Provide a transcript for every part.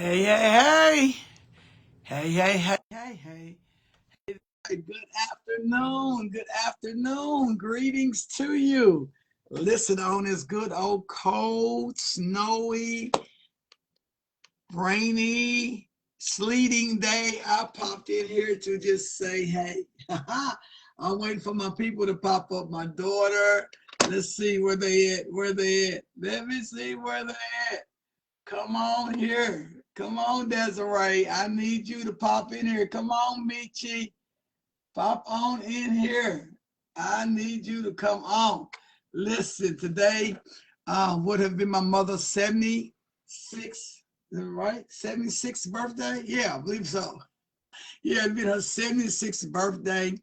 Hey, hey, hey, hey, hey, hey, hey, hey. Good afternoon, good afternoon. Greetings to you. Listen, on this good old cold, snowy, rainy, sleeting day, I popped in here to just say, hey, I'm waiting for my people to pop up. My daughter, let's see where they at, where they at. Let me see where they at. Come on here. Come on, Desiree. I need you to pop in here. Come on, Michi. Pop on in here. I need you to come on. Listen, today would have been my mother's 76th, right? 76th birthday? Yeah, I believe so. Yeah, it'd been her 76th birthday,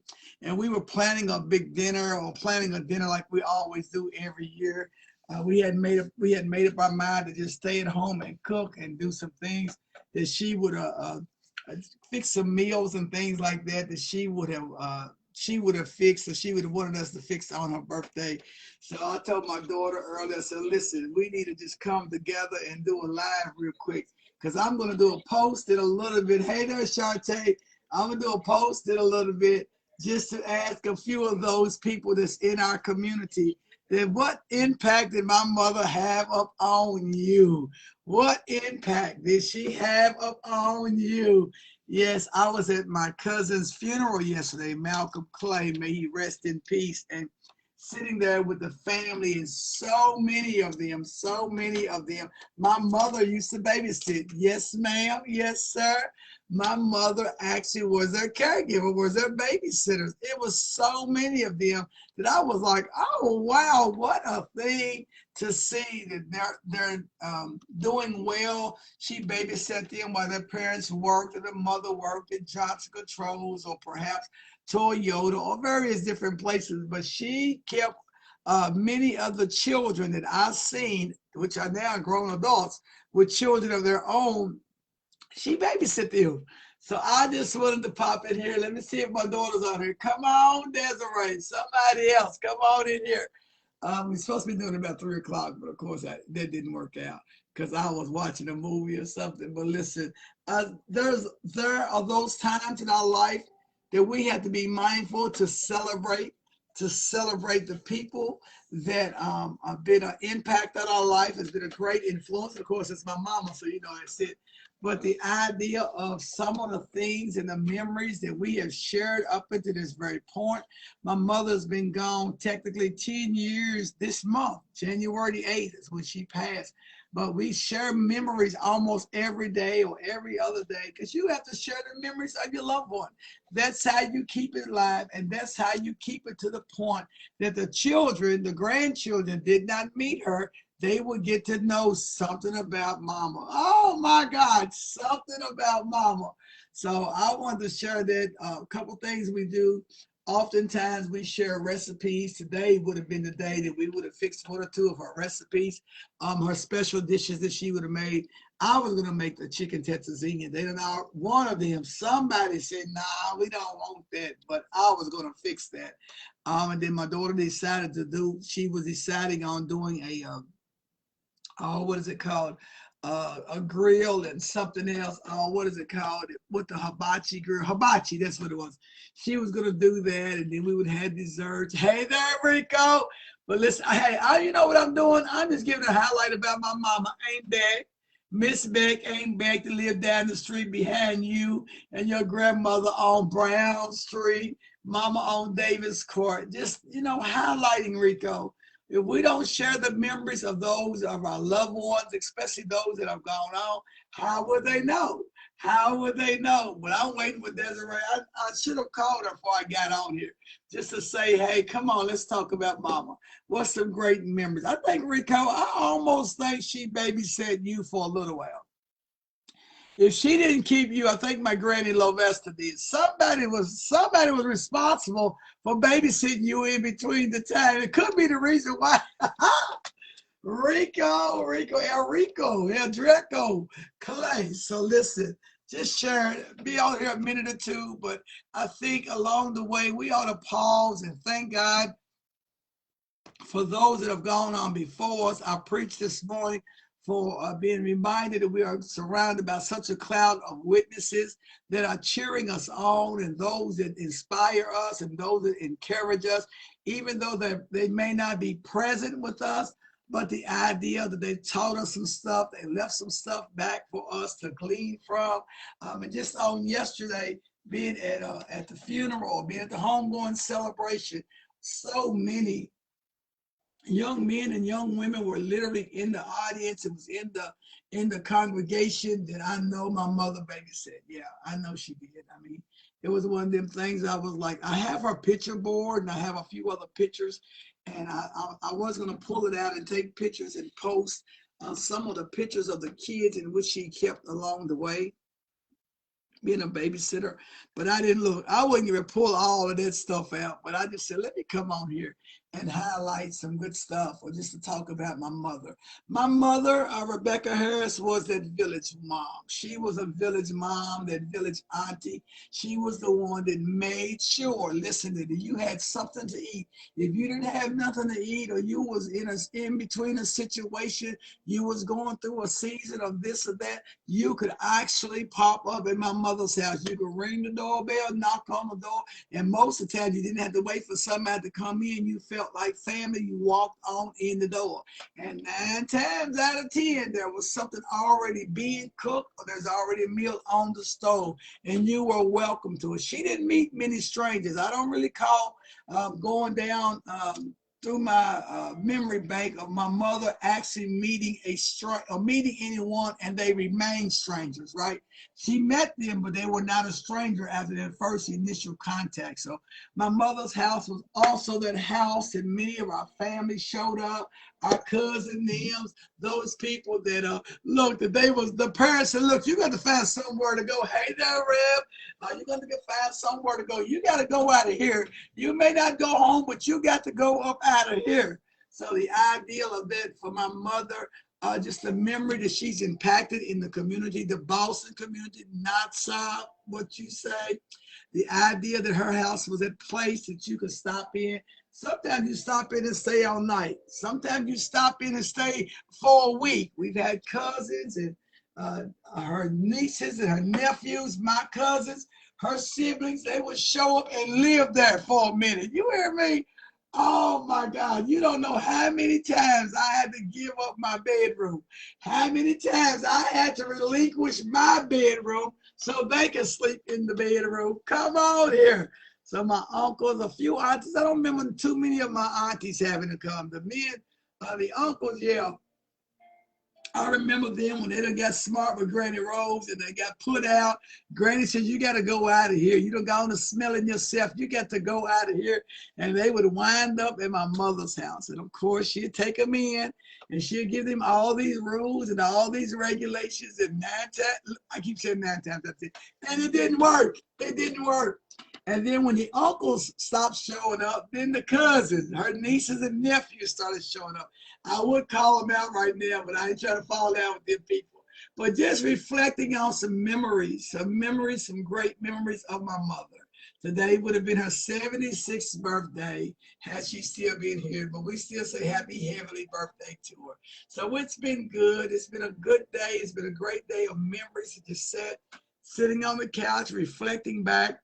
and we were planning a big dinner or planning a dinner like we always do every year. We had made up our mind to just stay at home and cook and do some things that she would fix some meals and things like that that she would have fixed or she would have wanted us to fix on her birthday. So I told my daughter earlier, I said, listen, we need to just come together and do a live real quick because I'm going to do a post in a little bit. Hey there, Shantae. I'm going to do a post in a little bit just to ask a few of those people that's in our community that what impact did my mother have up on you? What impact did she have up on you? Yes, I was at my cousin's funeral yesterday, Malcolm Clay. May he rest in peace. And sitting there with the family, and so many of them, so many of them. My mother used to babysit. Yes, ma'am. Yes, sir. My mother actually was their caregiver, was their babysitters. It was so many of them that I was like, oh wow, what a thing to see that they're doing well. She babysat them while their parents worked, and their mother worked at Johnson Controls or perhaps Toyota or various different places. But she kept many of the children that I've seen, which are now grown adults, with children of their own. She babysit them. So I just wanted to pop in here. Let me see if my daughter's on here. Come on, Desiree. Somebody else, come on in here. We're supposed to be doing it about 3 o'clock, but of course that didn't work out because I was watching a movie or something. But listen, there are those times in our life that we have to be mindful to celebrate the people that have been an impact on our life, has been a great influence. Of course, it's my mama, so you know that's it. But the idea of some of the things and the memories that we have shared up until this very point. My mother's been gone technically 10 years this month. January the 8th is when she passed. But we share memories almost every day or every other day because you have to share the memories of your loved one. That's how you keep it alive, and that's how you keep it to the point that the children, the grandchildren, did not meet her. They would get to know something about mama. Oh my God, something about mama. So I wanted to share that a couple things we do. Oftentimes we share recipes. Today would have been the day that we would have fixed one or two of her recipes, her special dishes that she would have made. I was gonna make the chicken tetrazzini. They don't know one of them. Somebody said, "Nah, we don't want that," but I was gonna fix that. And then my daughter decided to do. She was deciding on doing a oh, what is it called? A grill and something else. Oh, what is it called? With the hibachi grill. Hibachi, that's what it was. She was gonna do that, and then we would have desserts. Hey there, Rico. But listen, hey, you know what I'm doing? I'm just giving a highlight about my mama. Ain't back. Miss Beck ain't back to live down the street behind you and your grandmother on Brown Street, mama on Davis Court. Just, highlighting Rico. If we don't share the memories of those of our loved ones, especially those that have gone on, how would they know? How would they know? But I'm waiting for Desiree. I should have called her before I got on here just to say, hey, come on, let's talk about mama. What's some great memories? I think, Rico, I almost think she babysat you for a little while. If she didn't keep you, I think my granny Lovesta did. Somebody was responsible for babysitting you in between the time. It could be the reason why. Rico, El Draco, Clay. So listen, just share it. Be out here a minute or two, but I think along the way we ought to pause and thank God for those that have gone on before us. I preached this morning for being reminded that we are surrounded by such a cloud of witnesses that are cheering us on, and those that inspire us and those that encourage us, even though they may not be present with us. But the idea that they taught us some stuff, they left some stuff back for us to glean from. And just on yesterday, being at the funeral, being at the homegoing celebration, so many young men and young women were literally in the audience. It was in the congregation that I know my mother babysit. Yeah, I know she did. I mean, it was one of them things. I was like, I have her picture board and I have a few other pictures, and I was gonna pull it out and take pictures and post some of the pictures of the kids in which she kept along the way, being a babysitter. But I didn't look. I wouldn't even pull all of that stuff out. But I just said, let me come on here and highlight some good stuff, or just to talk about my mother. My mother, Rebecca Harris, was that village mom. She was a village mom, that village auntie. She was the one that made sure, listen, that you had something to eat. If you didn't have nothing to eat, or you was in between a situation, you was going through a season of this or that, you could actually pop up in my mother's house. You could ring the doorbell, knock on the door, and most of the time you didn't have to wait for somebody to come in. You felt like family. You walked on in the door, and 9 times out of 10 there was something already being cooked, or there's already a meal on the stove, and you were welcome to it. She didn't meet many strangers. I don't really call going down through my memory bank of my mother actually meeting meeting anyone and they remain strangers, right? She met them, but they were not a stranger after their first initial contact. So my mother's house was also that house, and many of our family showed up. Our cousin names, those people that look, that they was the parents said, look, you got to find somewhere to go. Hey there, Rev, you got to find somewhere to go. You got to go out of here. You may not go home, but you got to go up out of here. So the ideal of that for my mother, just the memory that she's impacted in the community, the Boston community, not South, what you say. The idea that her house was a place that you could stop in. Sometimes you stop in and stay all night. Sometimes you stop in and stay for a week. We've had cousins and her nieces and her nephews, my cousins, her siblings, they would show up and live there for a minute. You hear me? Oh my God, you don't know how many times I had to give up my bedroom, how many times I had to relinquish my bedroom so they could sleep in the bedroom. Come on here. So my uncles, a few aunties, I don't remember too many of my aunties having to come. The men, the uncles, yeah, I remember them when they done got smart with Granny Rose and they got put out. Granny said, you got to go out of here. You don't got to smelling yourself. You got to go out of here. And they would wind up in my mother's house. And of course, she'd take them in and she'd give them all these rules and all these regulations. And 9 times, I keep saying 9 times, that's it. And it didn't work. It didn't work. And then when the uncles stopped showing up, then the cousins, her nieces and nephews started showing up. I would call them out right now, but I ain't trying to fall down with them people. But just reflecting on some memories, some great memories of my mother. Today would have been her 76th birthday had she still been here, but we still say happy heavenly birthday to her. So it's been good. It's been a good day. It's been a great day of memories to just sitting on the couch, reflecting back,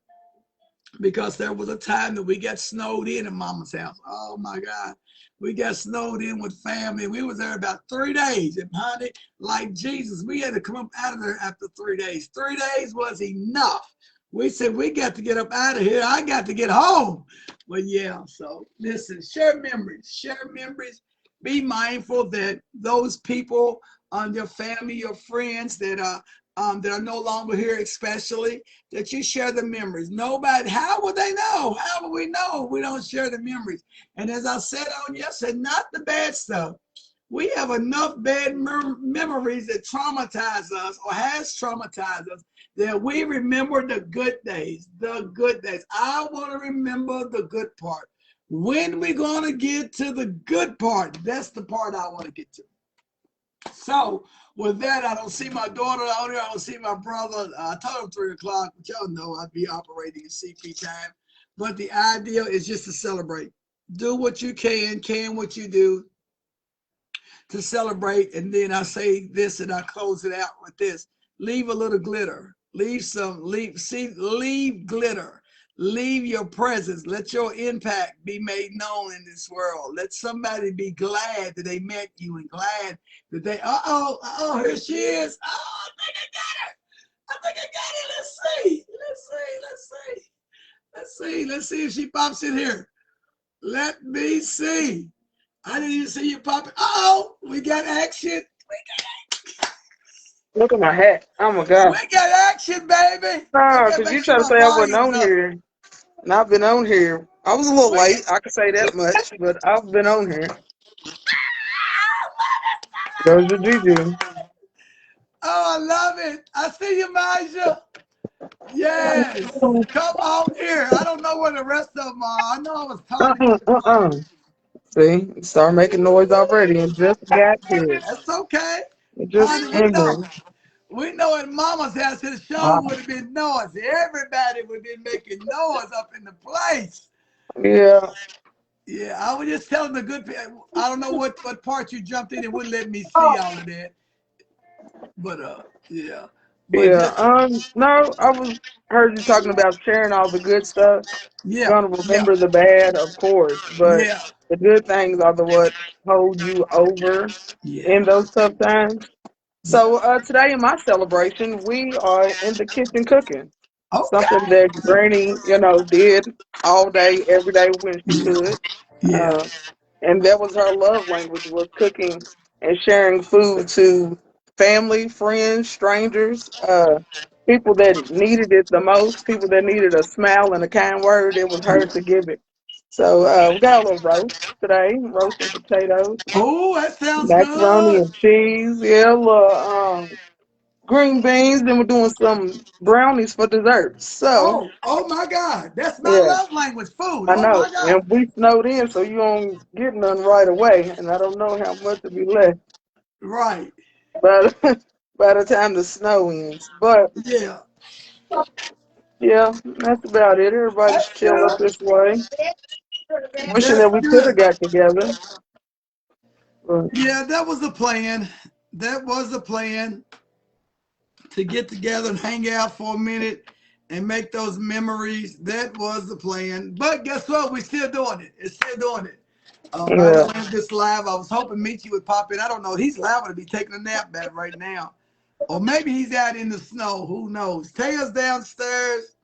because there was a time that we got snowed in Mama's house. Oh my God. We got snowed in with family. We was there about 3 days. And honey, like Jesus, we had to come up out of there after 3 days. 3 days was enough. We said, we got to get up out of here. I got to get home. But yeah, so listen, share memories. Share memories. Be mindful that those people on your family, your friends that are no longer here, especially, that you share the memories. Nobody, how would they know? How would we know if we don't share the memories? And as I said on yesterday, not the bad stuff. We have enough bad memories that traumatize us or has traumatized us, that we remember the good days, the good days. I want to remember the good part. When we going to get to the good part? That's the part I want to get to. So with that, I don't see my daughter out here. I don't see my brother. I told him 3 o'clock, but y'all know I'd be operating at CP time. But the idea is just to celebrate. Do what you can what you do. to celebrate. And then I say this and I close it out with this. Leave a little glitter. Leave glitter. Leave your presence. Let your impact be made known in this world. Let somebody be glad that they met you and glad that they, here she is. Oh, I think I got her. I think I got it. Let's see. Let's see. Let's see. Let's see. Let's see if she pops in here. Let me see. I didn't even see you popping. Oh, we got action. Look at my hat. Oh my God. We got action, baby. I No, gotta because make you sure try to my say I wasn't volume is on up. here. And I've been on here. I was a little We late, I can say that much, but I've been on here. Goes to Gigi. Oh, I love it. I see you, Maja. Yes. Come on here. I don't know where the rest of them are. I know I was talking Uh-uh, too much. uh-uh. See, start making noise already and just got here. That's okay. It just Honey, we know. ended. We know at Mama's house the show Ah, would have been noisy. Everybody would have been making noise up in the place. yeah, Yeah, I was just telling the good people. I don't know what part you jumped in. It wouldn't let me see all of that. But yeah. But yeah. just No, I was heard you talking about sharing all the good stuff. yeah, Gonna yeah, remember the bad, of course, but yeah, the good things are the what hold you over yeah, in those tough times. yeah. So today in my celebration, we are in the kitchen cooking. Something Okay. that Granny, did all day, every day when she Yeah, could. yeah, Uh, and that was her love language, was cooking and sharing food to family, friends, strangers, people that needed it the most, people that needed a smile and a kind word. It was her yeah. to give it. So we got a little roast today, roast and potatoes, Oh, that sounds macaroni good. and cheese, yeah, a little green beans. Then we're doing some brownies for dessert. So Oh my God. That's my yeah, love language, food. I Oh know. my God. And we snowed in, so you don't get none right away. And I don't know how much will be left Right. by by the time the snow ends. But Yeah. yeah, that's about it. Everybody's That's chill up good. this way. Wishing That's that we could have good. got together. But Yeah, that was the plan. That was the plan to get together and hang out for a minute and make those memories. That was the plan. But guess what? We're still doing it. It's still doing it. By the yeah, way, this live, I was hoping Michi would pop in. I don't know. He's liable to be taking a nap back right now. Or maybe he's out in the snow. Who knows? Taya's downstairs.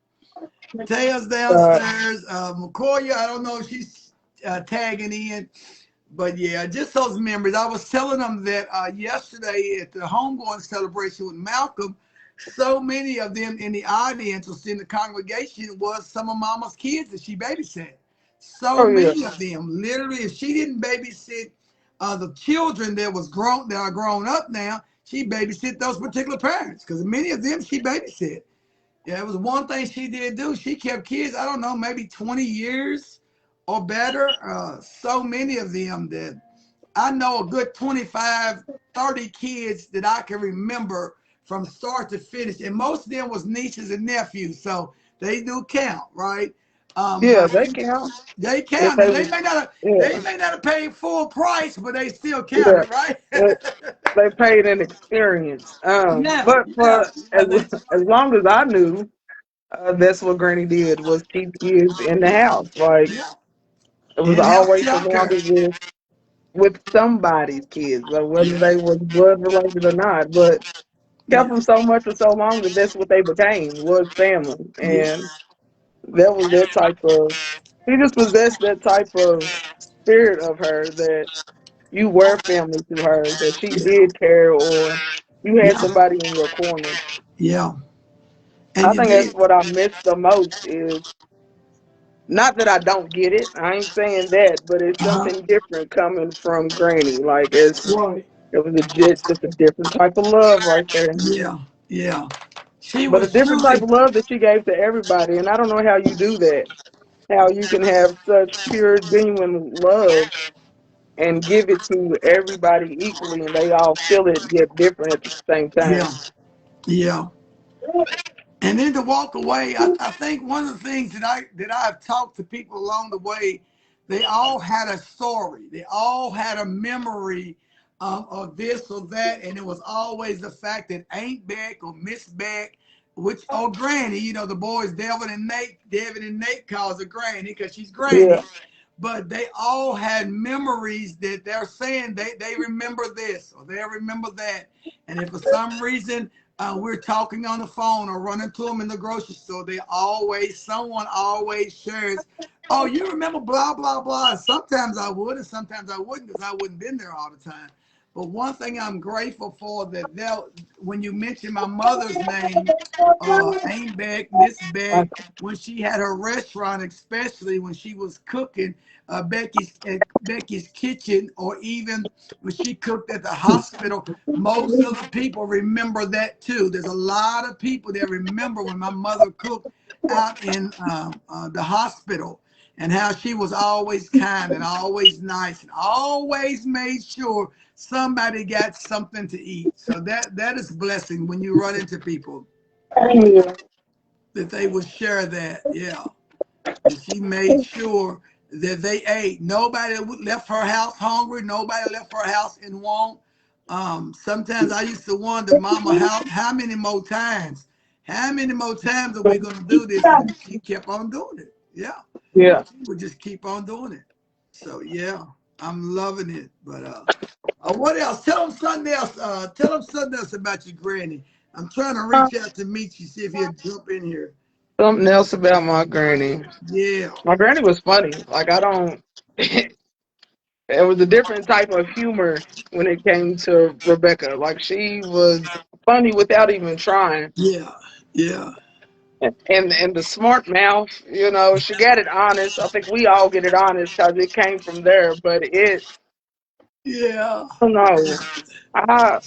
Taya's uh, downstairs. McCoya, I don't know if she's tagging in. But yeah, just those memories. I was telling them that yesterday at the homegoing celebration with Malcolm, so many of them in the audience was in the congregation was some of Mama's kids that she babysat. So oh yeah, many of them, literally, if she didn't babysit the children that are grown up now, she babysit those particular parents because many of them she babysit. Yeah, it was one thing she did do. She kept kids, I don't know, maybe 20 years or better. So many of them that I know a good 25, 30 kids that I can remember from start to finish. And most of them was nieces and nephews. So they do count, right? yeah. But They count they if count. they Now was. they Yeah, may not have paid full price, but they still yeah. counted, right? They, they paid an experience. yeah, But yeah, for yeah, they, as long as I knew, that's what Granny did was keep kids in the house. Like yeah. it was In-house always childcare. surrounded with somebody's kids, or whether Yeah, they was blood related or not. But kept yeah, them so much for so long that that's what they became, was family. yeah, And that was that type of. He just possessed that type of spirit of her that you were family to her, that she yeah, did care, or you had yeah, somebody in your corner. yeah. And I you think that's did. what I miss the most is not that I don't get it. I ain't saying that, but it's Uh-huh. something different coming from Granny. Like Right. it was just a different type of love right there. Yeah, yeah. She But a was different type truly, of love that she gave to everybody. And I don't know how you do that. How you can have such pure, genuine love and give it to everybody equally and they all feel it yet different at the same time. yeah, yeah. And then to walk away, I think one of the things that I've talked to people along the way, they all had a story. They all had a memory or this or that, and it was always the fact that Aunt Beck or Miss Beck, which or Granny, the boys Devin and Nate calls her Granny because she's Yeah. Granny, but they all had memories that they're saying they remember this or they remember that. And if for some reason we're talking on the phone or running to them in the grocery store, someone always shares, oh, you remember blah, blah, blah. And sometimes I would and sometimes I wouldn't because I wouldn't been there all the time. But one thing I'm grateful for that when you mention my mother's name, Aunt Beck, Miss Beck, when she had her restaurant, especially when she was cooking Becky's kitchen, or even when she cooked at the hospital, most of the people remember that too. There's a lot of people that remember when my mother cooked out in the hospital and how she was always kind and always nice and always made sure somebody got something to eat. So that is a blessing when you run into people Yeah. that they would share that. Yeah. And she made sure that they ate. Nobody left her house hungry. Nobody left her house in want. Sometimes I used to wonder, Mama, how many more times? How many more times are we going to do this? And she kept on doing it. Yeah. Yeah. She would just keep on doing it. So, yeah, I'm loving it. But what else? Tell them something else. Tell them something else about your granny. I'm trying to reach out to meet you, see if he'll jump in here. Something else about my granny. Yeah. My granny was funny. Like I don't. It was a different type of humor when it came to Rebecca. Like she was funny without even trying. Yeah. Yeah. And the smart mouth, she got it honest. I think we all get it honest because it came from there. But Yeah. I don't know. I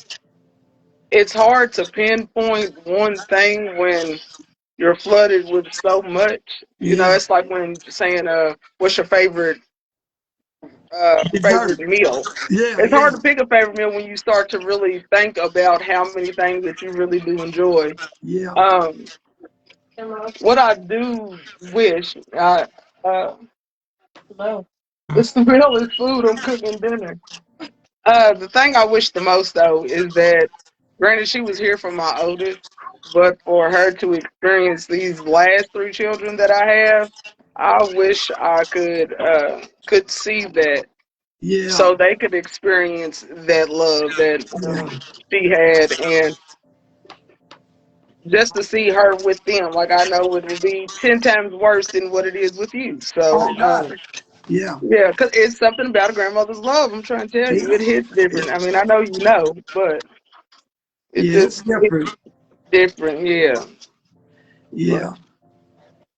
It's hard to pinpoint one thing when you're flooded with so much. Yeah. It's like when saying, "What's your favorite Dessert. meal?" Yeah. It's hard Yeah. to pick a favorite meal when you start to really think about how many things that you really do enjoy. Yeah. Um, what I do wish, uh, it's the realest food. I'm cooking dinner. The thing I wish the most though is that, granted, she was here for my oldest, but for her to experience these last three children that I have, I wish I could see that Yeah. so they could experience that love that Yeah. she had, and just to see her with them, like I know it would be 10 times worse than what it is with you. So Oh God. Yeah. yeah, because it's something about a grandmother's love. I'm trying to tell you, Yeah. it hits Yeah. different. I mean, I know you know, but it Yeah. It's just it's different. different. Yeah, but Yeah.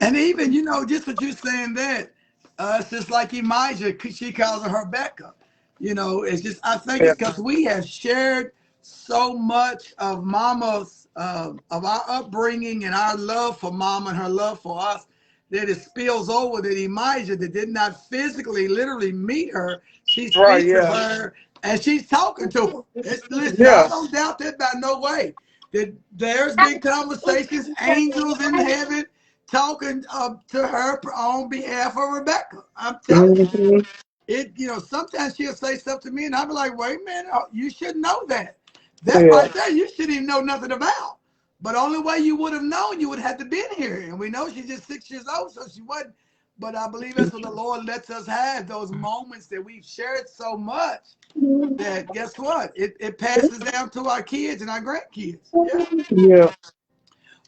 And even, just what you're saying that, it's just like Elijah, she calls her Becca. It's just, I think yeah, it's because we have shared so much of Mama's, of our upbringing and our love for Mama and her love for us, that it spills over that Elijah, that did not physically, literally meet her. She right. speaks of Yeah, her and she's talking to her. Listen, I yeah, don't doubt that by no way. That there's been conversations, angels in heaven talking to her on behalf of Rebecca. I'm telling you, hmm, sometimes she'll say stuff to me, and I'll be like, wait a minute, you should know that. That yeah, right there, you shouldn't even know nothing about. But only way you would have known, you would have to been here. And we know she's just 6 years old, so she wasn't. But I believe that's what the Lord lets us have, those moments that we've shared so much that guess what? It passes down to our kids and our grandkids. Yeah. yeah.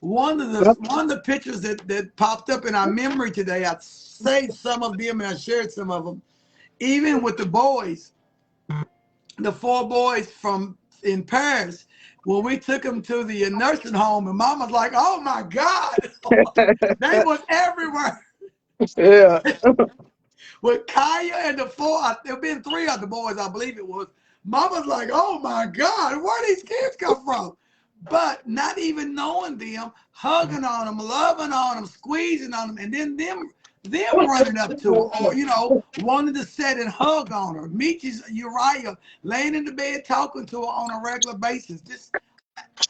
One of the pictures that popped up in our memory today, I saved some of them and I shared some of them. Even with the boys, the four boys from in Paris, when we took them to the nursing home, and Mama's like, "Oh my God, they was everywhere." Yeah, With Kaya and the four, there been three other boys, I believe it was. Mama's like, "Oh my God, where these kids come from?" But not even knowing them, hugging on them, loving on them, squeezing on them, and then them running up to her, or wanting to sit and hug on her. Meechie's Uriah laying in the bed talking to her on a regular basis.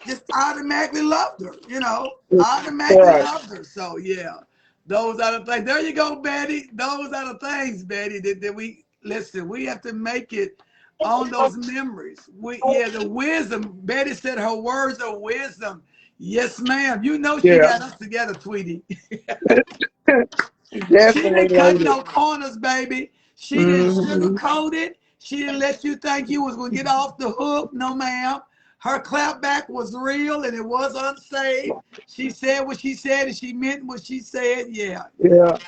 Just automatically loved her, automatically right. loved her. So yeah, those are the things. There you go, Betty. Those are the things, Betty, that we listen. We have to make it. on those memories. Yeah, the wisdom. Betty said her words of wisdom. Yes, ma'am. You know she Yeah, got us together, Tweety. She definitely didn't cut later. no corners, baby. She didn't Mm-hmm. sugarcoat it. She didn't let you think you was gonna get off the hook. No, ma'am. Her clapback was real and it was unsafe. She said what she said and she meant what she said. Yeah, yeah, Yeah,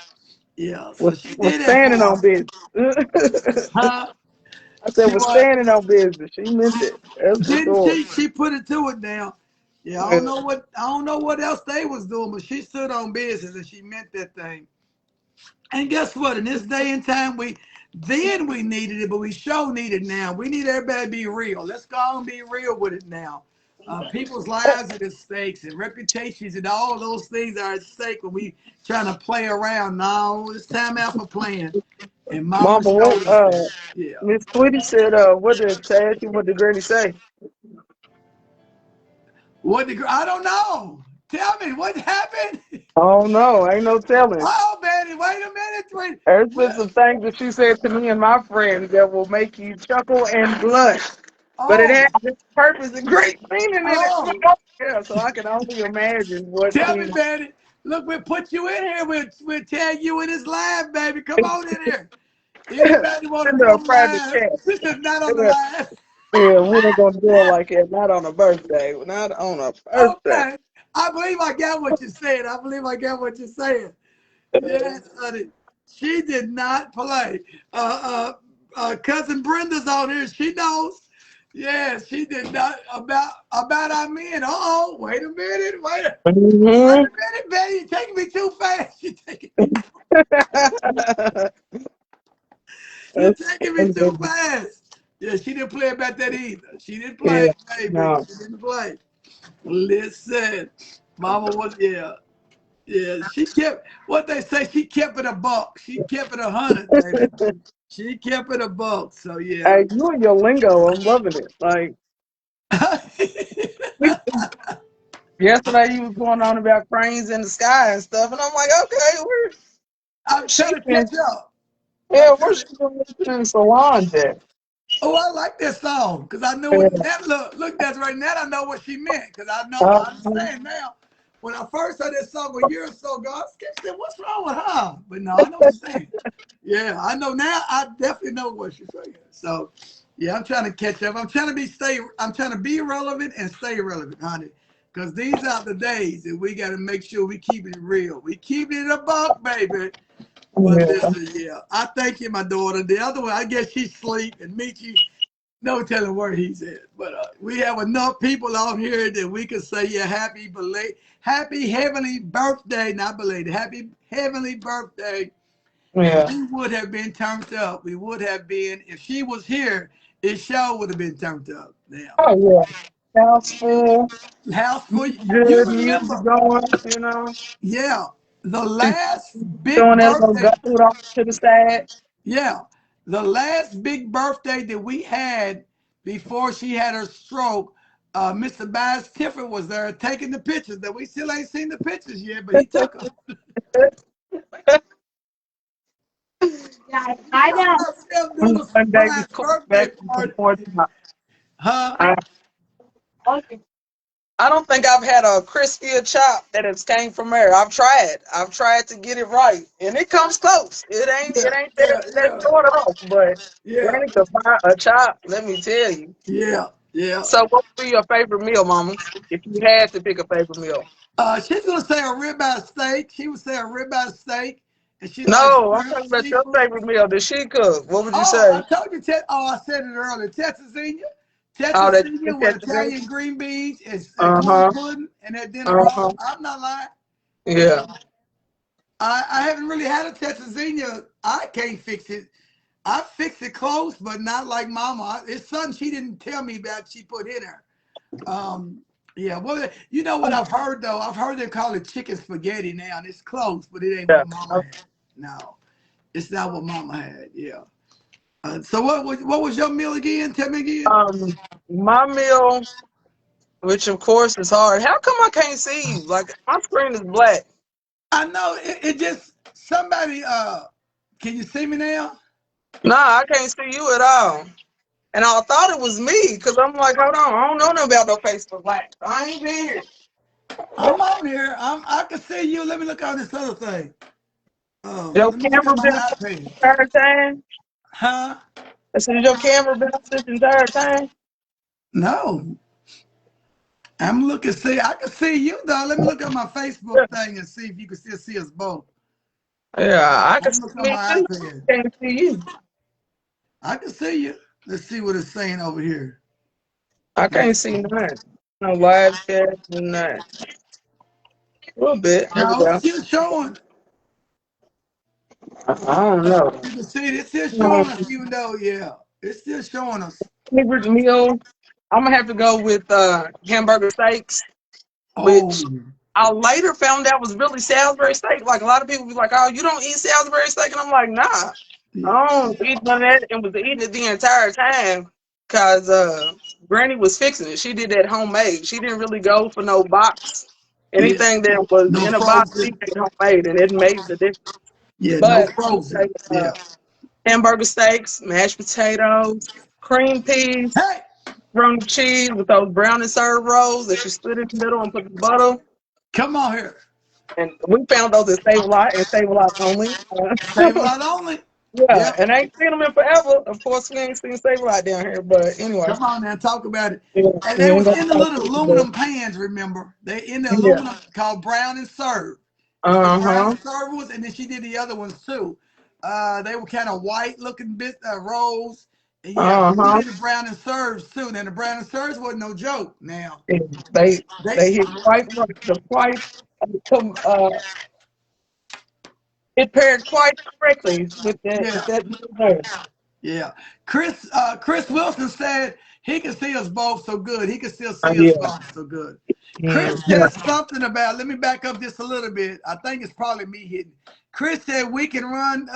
yeah. So she was did that standing for on us. business. Huh? I said She was was. standing on business. She meant it. That's for Didn't sure. she? She put it to it now. Yeah, Yeah. I don't know what else they was doing, but she stood on business and she meant that thing. And guess what? In this day and time, we needed it, but we sure need it now. We need everybody to be real. Let's go and be real with it now. People's lives are at stake and reputations and all those things are at stake when we trying to play around. No, it's time out for playing. And Mama Mama, what? showed us that. Yeah. Miss Tweety said, what did ask you? What did Granny say? What the? I don't know. Tell me what happened. Oh no, ain't no telling. Oh, Betty, wait a minute. Wait. There's been What? some things that she said to me and my friends that will make you chuckle and blush. But it Oh, has this purpose and great meaning in it. oh. Yeah, so I can only imagine what Tell me, she. Betty. Look, we'll put you in here. We'll tag you in this live, baby. Come on in here. Anybody want to Send be her a on the private live? chat. This is not on the Yeah, live. yeah, we ain't gonna do it like that. Not on a birthday. Not on a birthday. Okay. I believe I got what you're saying. I believe I got what you're saying. Yes, honey. She did not play. Cousin Brenda's on here. She knows. Yes, she did not about our men. Oh, wait a minute. Wait Mm-hmm. a minute, Betty. You're taking me too fast. You're taking me too fast. Yeah, she didn't play about that either. She didn't Yeah, play, baby. no. She didn't play. Listen, Mama was yeah. Yeah, she kept what they say. She kept it a buck. She kept it 100, baby. She kept it a buck. So yeah. Hey, you and your lingo, I'm loving it. Like yesterday, you was going on about cranes in the sky and stuff, and I'm like, okay, I'm where's she trying to been? catch up. I'm Yeah, trying where's to. she been listening to Solange at? Oh, I like that song because I knew what Yeah. that look. That's right now. I know what she meant because I know. Uh, I understand now. When I first heard that song a year or so ago, I said, "What's wrong with her?" But no, I know what you're saying. Yeah, I know now. I definitely know what she's saying. So, yeah, I'm trying to catch up. I'm trying to be stay. I'm trying to be relevant and stay relevant, honey. Because these are the days that we got to make sure we keep it real. We keep it a buck, baby. But yeah. listen, yeah, I thank you, my daughter. The other one, I guess she's asleep, and Michi, no telling where he's at. But we have enough people out here that we can say, yeah, happy heavenly birthday, not belated, happy heavenly birthday. And Yeah. we would have been turned up. We would have been, if she was here, it sure would have been turned up. Now, Oh yeah. House full, house for you. You good music remember, going. You know, yeah, the she's last doing big that little birthday. gut food off to the side. Yeah. The last big birthday that we had before she had her stroke, Mr. Bass Tiffin was there taking the pictures. That we still ain't seen the pictures yet, but he took them. He I told know. herself doing a One day we surprise cook birthday back party. before. Huh? I, Okay. I don't think I've had a crispier chop that has came from there. I've tried. I've tried to get it right, and it comes close. It ain't. Yeah, It ain't that yeah, that yeah, short off, but yeah, Granny could buy a chop. Let me tell you. yeah, yeah. So, what would be your favorite meal, Mama? If you had to pick a favorite meal. She's gonna say a ribeye steak. She would say a ribeye steak, and she likes No, I'm shrimp, talking about your seafood. favorite meal. Did she cook? What would you Oh, I say? told you. Oh, I said it earlier. Tetrazzini. Oh, that Tetrazzini chicken with ketchup. Italian green beans and Uh corn huh. pudding and that dinner Uh roll. huh. I'm not lying. Yeah. I haven't really had a tetrazzini. I can't fix it. I fix it close, but not like Mama. It's something she didn't tell me about. She put in her. Um, yeah. Well, you know what I've heard though. I've heard they call it chicken spaghetti now, and it's close, but it ain't Yeah. what Mama had. No, it's not what Mama had. Yeah. So what was your meal again? Tell me again. Um, my meal, which of course is hard. How come I can't see you? Like my screen is black. I know it just somebody. Can you see me now? Nah, I can't see you at all. And I thought it was me because I'm like, hold on, I don't know nothing about no Facebook Live. I ain't been here. I'm on here. I can see you. Let me look at this other thing. Your Let me look at camera my been on iPad. the entire time? Huh? I said, your camera been on this entire time? No. I'm looking. See, I can see you though. Let me look at my Facebook thing and see if you can still see us both. Yeah, I can I'm see looking on me my too. iPad. Can't see you. I can see you. Let's see what it's saying over here. I Let's can't see none. No live chat, none. A little bit. There we No, it's go. still showing. I don't know. You can see it. It's still showing us, even though, yeah, it's still showing us. Favorite meal, I'm gonna have to go with hamburger steaks, Oh, which I later found out was really Salisbury steak. Like a lot of people be like, "Oh, you don't eat Salisbury steak," and I'm like, "Nah, I don't eat none of that." And was eating it the entire time because Granny was fixing it. She did that homemade. She didn't really go for no box. yeah, Anything that was no in a box, she frozen. made homemade, and it made the difference. Yeah, no But I would say, frozen. Yeah. hamburger steaks, mashed potatoes, cream peas, Hey, macaroni cheese with those brown and serve rolls that you split in the middle and put the butter. come on here. And we found those at Save a Lot and Save a Lot only. Save a lot only. Yeah, Yep. and I ain't seen them in forever. Of course, we ain't seen Save a Lot down here, but anyway. Come on now, talk about it. Yeah, And we they ain't was gonna in the talk little about aluminum pans, remember? They in the it. Yeah. aluminum called brown and serve. It's the Uh brown huh. and serve ones, and then she did the other ones too. They were kind of white looking bit rolls. And yeah, Uh she huh. did the brown and serves too. Now the brown and serves wasn't no joke. Now They they, they hit quite right. The quite uh, it paired quite correctly with yeah. that there. Yeah. Chris Wilson said he can see us both so good. He can still see us Yeah. both so good. Chris Mhm. said something about, let me back up just a little bit. I think it's probably me hitting. Chris said we can run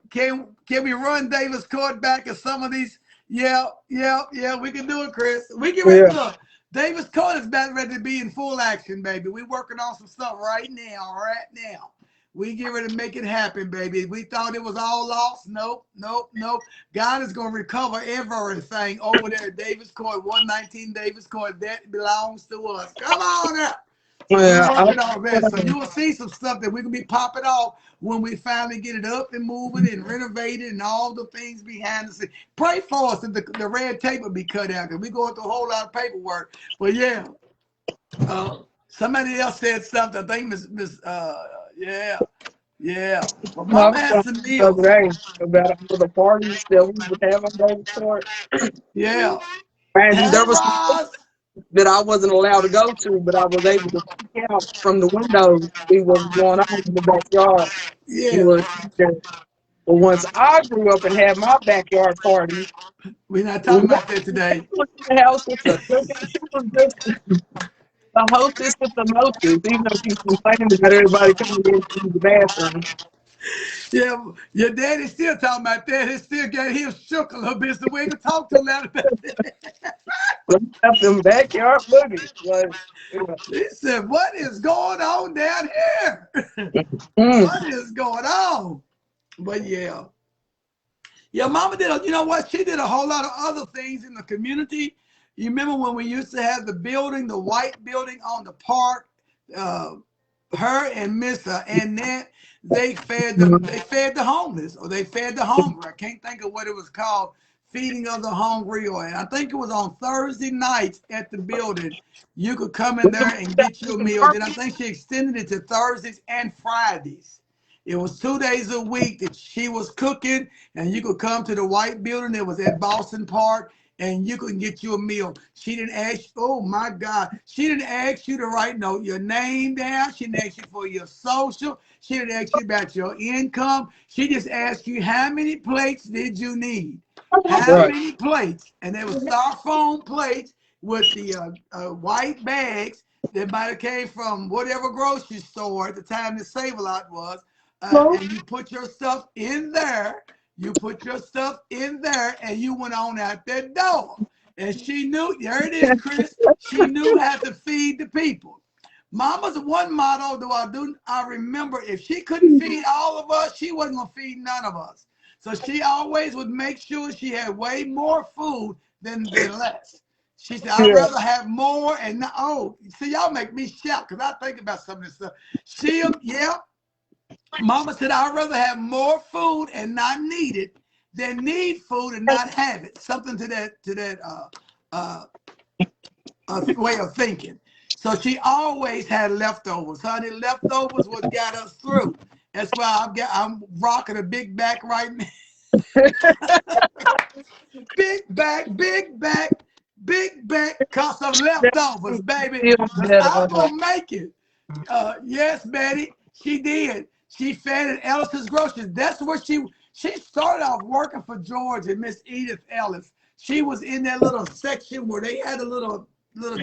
can we run Davis Court back at some of these? Yeah, yeah, yeah, we can do it, Chris. We can Yeah. look. Davis Court is about ready to be in full action, baby. We're working on some stuff right now, right now. We get ready to make it happen, baby. We thought it was all lost. Nope, nope, nope. God is going to recover everything over there at Davis Court, 119 Davis Court. That belongs to us. Come on up. So we're Yeah. working on that. So you will see some stuff that we can be popping off when we finally get it up and moving and renovated and all the things behind the scenes. Pray for us that the red tape will be cut out because we're going through a whole lot of paperwork. But yeah, somebody else said something. I think Miss yeah, yeah. But I Mama was has talking some the other meals. day about all the parties that we would have on Davis Court. Yeah. Mind you, Hey, there was some Roz. that I wasn't allowed to go to, but I was able to peek out from the window to see what was going on in the backyard. And Yeah. was but once I grew up and had my backyard party, We're not talking nobody about that today. was in the house with the cooking. She was just the hostess with the mostest, even though she was complaining about everybody coming in to use the bathroom. Yeah, your daddy still talking about that. He still got him shook a little bit, so we ain't gonna talk too loud about that. So we got them backyard boogies. Like, you He said, "What is going on down here? know. What is going on?" But yeah, yeah, Mama did. You know what? She did a whole lot of other things in the community. You remember when we used to have the building, the white building on the park? Uh, her and Miss Annette, they fed them. They fed the homeless, or they fed the hungry. I can't think of what it was called, feeding of the hungry, or and I think it was on Thursday nights at the building. You could come in there and get you a meal. Then I think she extended it to Thursdays and Fridays. It was 2 days a week that she was cooking, and you could come to the white building that was at Boston Park, and you could get you a meal. She didn't ask, oh my God, she didn't ask you to write no your name down. She didn't ask you for your social. She didn't ask you about your income. She just asked you how many plates did you need? How Right. many plates? And they were styrofoam plates with the white bags that might have came from whatever grocery store at the time the Save a Lot was. And you put your stuff in there. You put your stuff in there, and you went on out that door. And she knew, there it is, Chris. She knew how to feed the people. Mama's one motto, though I remember, if she couldn't feed all of us, she wasn't gonna feed none of us. So she always would make sure she had way more food than less. She said, I'd Yeah. rather have more and not, oh, see, y'all make me shout because I think about some of this stuff. Yeah, Mama said, I'd rather have more food and not need it than need food and not have it. Something uh, way of thinking. So she always had leftovers. Honey, leftovers what got us through. That's why I'm rocking a big back right now. Big back, big back, big back, cause of leftovers, baby. Feel Cause better. I'm gonna make it. Yes, Betty, she did. She fed at Ellis's Groceries. That's where she started off working for George and Miss Edith Ellis. She was in that little section where they had a little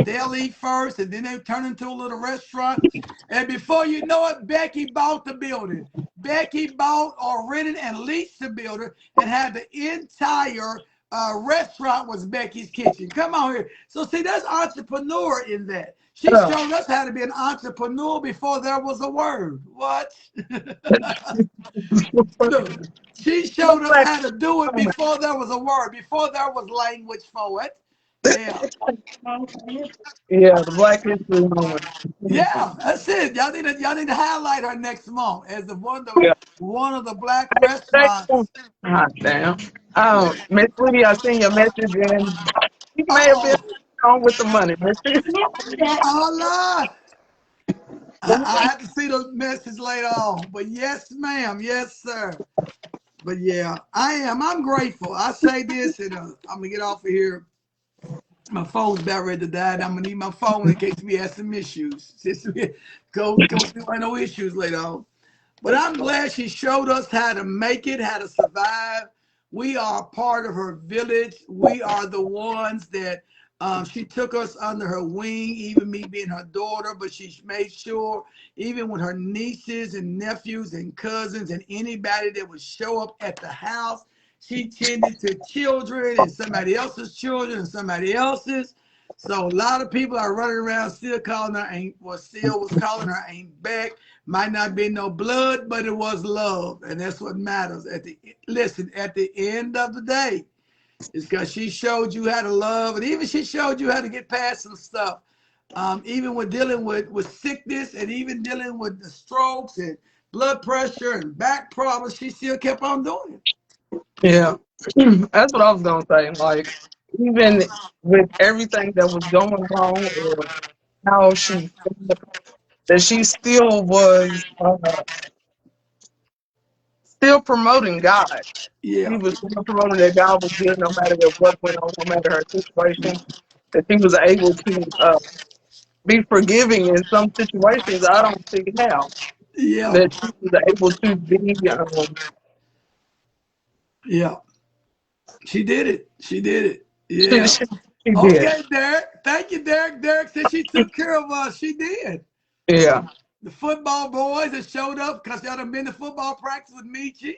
deli first, and then they turned into a little restaurant. And before you know it, Becky bought the building. Becky bought or rented and leased the building and had the entire restaurant was Becky's kitchen. Come on here. So see, there's entrepreneur in that. She Yeah. showed us how to be an entrepreneur before there was a word. What? Look, she The showed us black how to do it woman. before there was a word, before there was language for it. Yeah. Yeah, the Black History Moment. Yeah, that's it. Y'all need to highlight her next month as Yeah. one of the black Thank you. restaurants. Hot damn. Yeah. Miss Sweetie, I seen your message and you may have been Uh-oh. on with the money, Miss. Allah. I have to see the message later on. But yes, ma'am. Yes, sir. But yeah, I am. I'm grateful. I say this, and I'm gonna get off of here. My phone's about ready to die, and I'm gonna need my phone in case we have some issues. Go through no issues later on. But I'm glad she showed us how to make it, how to survive. We are part of her village. We are the ones that she took us under her wing, even me being her daughter, but she made sure, even with her nieces and nephews and cousins and anybody that would show up at the house, she tended to children and somebody else's children and somebody else's. So a lot of people are running around still calling her ain't, was still was calling her ain't Beck. Might not be no blood, but it was love, and that's what matters. At the end of the day, it's because she showed you how to love, and even she showed you how to get past some stuff. Even with dealing with sickness, and even dealing with the strokes and blood pressure and back problems, she still kept on doing it. Yeah. That's what I was gonna say. Like, even with everything that was going wrong or how she that she still was still promoting God. She Yeah, was still promoting that God was good no matter what went on, no matter her situation. That she was able to be forgiving in some situations I don't see how. yeah, That she was able to be yeah. She did it. She did it. she, Yeah. she, she did. Okay, Derek. Thank you, Derek. Derek said she took care of us. She did. Yeah. The football boys that showed up because y'all done been to football practice with Michi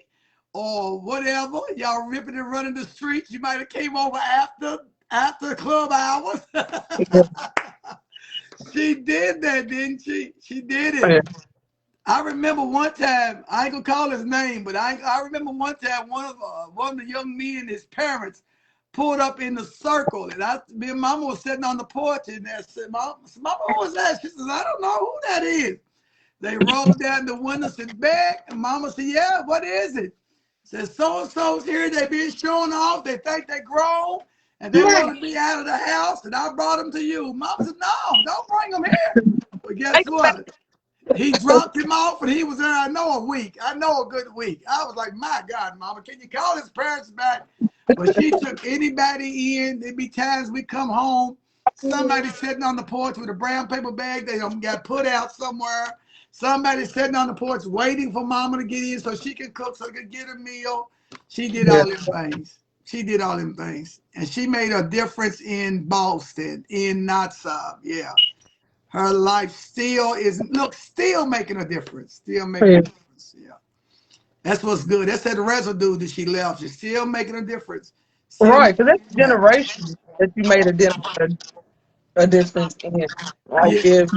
or whatever. Y'all ripping and running the streets. You might have came over after club hours. She did that, didn't she? She did it. Yeah. I remember one time, I ain't gonna call his name, but I remember one time one of the young men, his parents, pulled up in the circle, and me and Mama was sitting on the porch, and I said, Mama, who was that? She says, I don't know who that is. They rolled down the window, said, back, and Mama said, yeah, what is it? Says, so-and-so's here, they been showing off, they think they grown, and they want to be out of the house, and I brought them to you. Mama said, no, don't bring them here. But guess what? He dropped him off and he was there, I know, a week. I know a good week. I was like, my God, Mama, can you call his parents back? But she took anybody in. There'd be times we come home, somebody sitting on the porch with a brown paper bag. They got put out somewhere. Somebody sitting on the porch waiting for Mama to get in so she could cook, so they could get a meal. She did Yeah. all them things. She did all them things. And she made a difference in Boston, in Nassau. Yeah. Her life still making a difference. Still making a Yeah. difference. Yeah. That's what's good. That's that residue that she left. She's still making a difference. Still Right, because making that's an impact. generation that you made a difference in. Like Yeah. if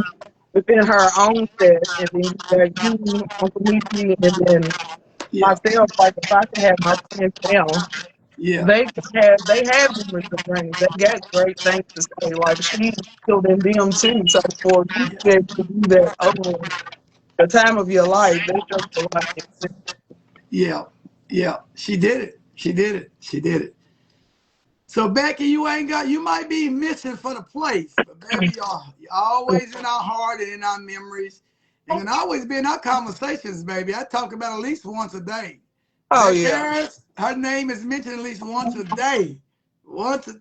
within her own set, and then you got you, Uncle Nietzsche, and then Yeah. myself, like if I could have my 10th down, Yeah, they have memories of grannies. They got great things to say. Like she instilled in them too. So for you to be able to do that over the time of your life, that shows a lot of experience. yeah, yeah. She did it. She did it. She did it. So Becky, you ain't got. You might be missing for the place, but baby, you're always in our heart and in our memories, and can always be in our conversations, baby. I talk about at least once a day. Oh Becky yeah. Harris, her name is mentioned at least once a day.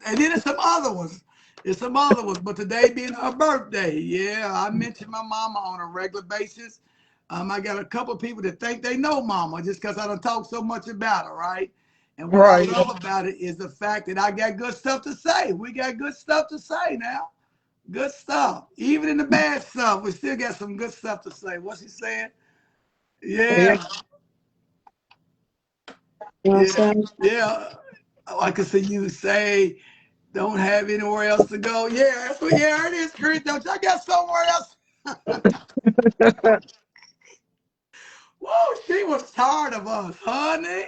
And then there's some other ones. There's some other ones, but today being her birthday, yeah, I mention my mama on a regular basis. I got a couple of people that think they know mama just because I don't talk so much about her, right? And what I Right. love about it is the fact that I got good stuff to say. We got good stuff to say now. Good stuff. Even in the bad stuff, we still got some good stuff to say. What's he saying? Yeah. Yeah, You know what I'm yeah, saying? yeah. I can see you say don't have anywhere else to go. Yeah, that's what. Yeah, it is, Chris. Don't y'all got somewhere else? Whoa, she was tired of us, honey.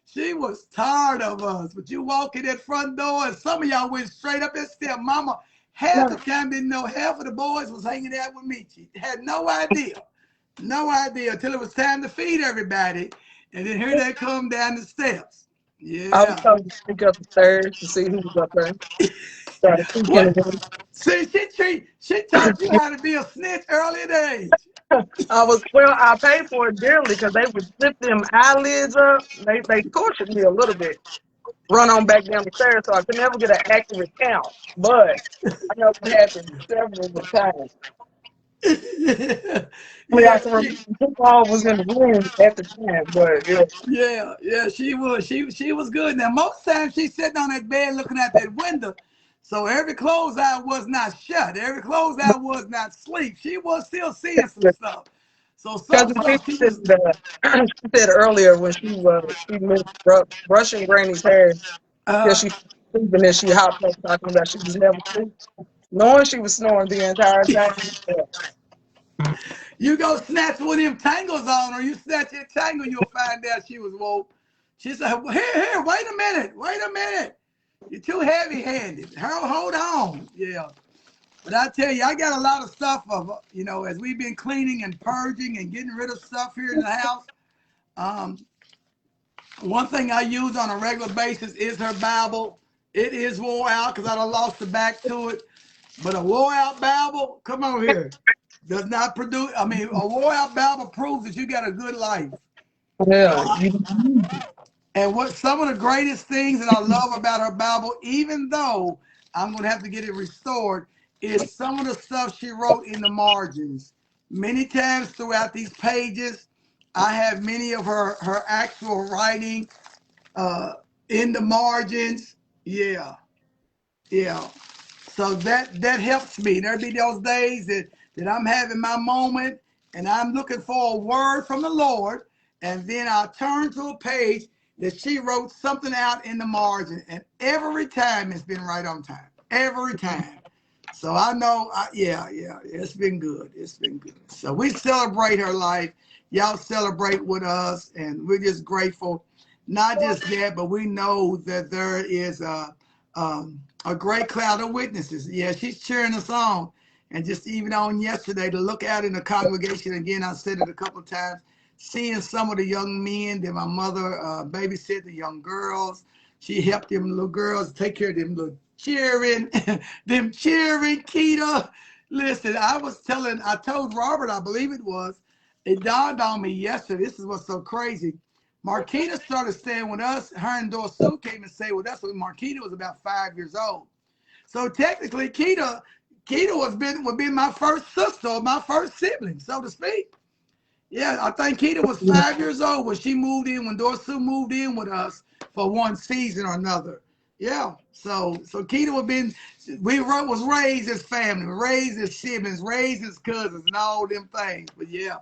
She was tired of us. But you walk in that front door, and some of y'all went straight up that step. Mama, half the time didn't know half of the boys was hanging out with me. She had no idea. No idea until it was time to feed everybody. And then here they come down the steps. I was Yeah. told to sneak up the stairs to see who was up there. Try to peek in What? the room. See, she taught you how to be a snitch early in age. I paid for it dearly because they would flip them eyelids up. They tortured me a little bit. Run on back down the stairs, so I could never get an accurate count. But I know it happened several times. Only I Yeah, can remember who all was in the room at the time. But yeah, yeah, she was. She was good. Now most times she's sitting on that bed looking at that window. So every closed eye was not shut. Every closed eye was not sleep. She was still seeing some stuff. So some because stuff she was she said earlier when she missed brushing Granny's hair because uh she was sleeping and she hopped up talking about she was never sleeping, knowing she was snoring the entire time. Yeah. you go snatch one of them tangles on her, you snatch that tangle, you'll find out she was woke. She said, well, here, wait a minute. You're too heavy handed. Hold on. Yeah. But I tell you, I got a lot of stuff of, as we've been cleaning and purging and getting rid of stuff here in the house. Um, One thing I use on a regular basis is her Bible. It is wore out because I done lost the back to it. But a wore out Bible, come on here, does not produce. I mean, a wore out Bible proves that you got a good life. So, Yeah, you, and what some of the greatest things that I love about her Bible, even though I'm going to have to get it restored, is some of the stuff she wrote in the margins. Many times throughout these pages, I have many of her actual writing uh, in the margins. Yeah, yeah. So that helps me. There be those days that I'm having my moment and I'm looking for a word from the Lord, and then I'll turn to a page that she wrote something out in the margin, and every time it's been right on time. Every time. So I know, yeah, it's been good. It's been good. So we celebrate her life. Y'all celebrate with us, and we're just grateful. Not just that, but we know that there is a great cloud of witnesses. Yeah, she's cheering us on. And just even on yesterday, to look out in the congregation again, I said it a couple of times, seeing some of the young men that my mother babysit, the young girls. She helped them little girls take care of them little cheering, them cheering, Keita. Listen, I told Robert, I believe it was, it dawned on me yesterday. This is what's so crazy. Marquita started staying with us. Her and Dorsu came and stayed with us when Marquita was about 5 years old. So technically, Keita would be my first sister or my first sibling, so to speak. Yeah, I think Keita was 5 years old when she moved in, when Dorsu moved in with us for one season or another. Yeah, so Keita would been was raised as family, raised as siblings, raised as cousins, and all them things. But yeah,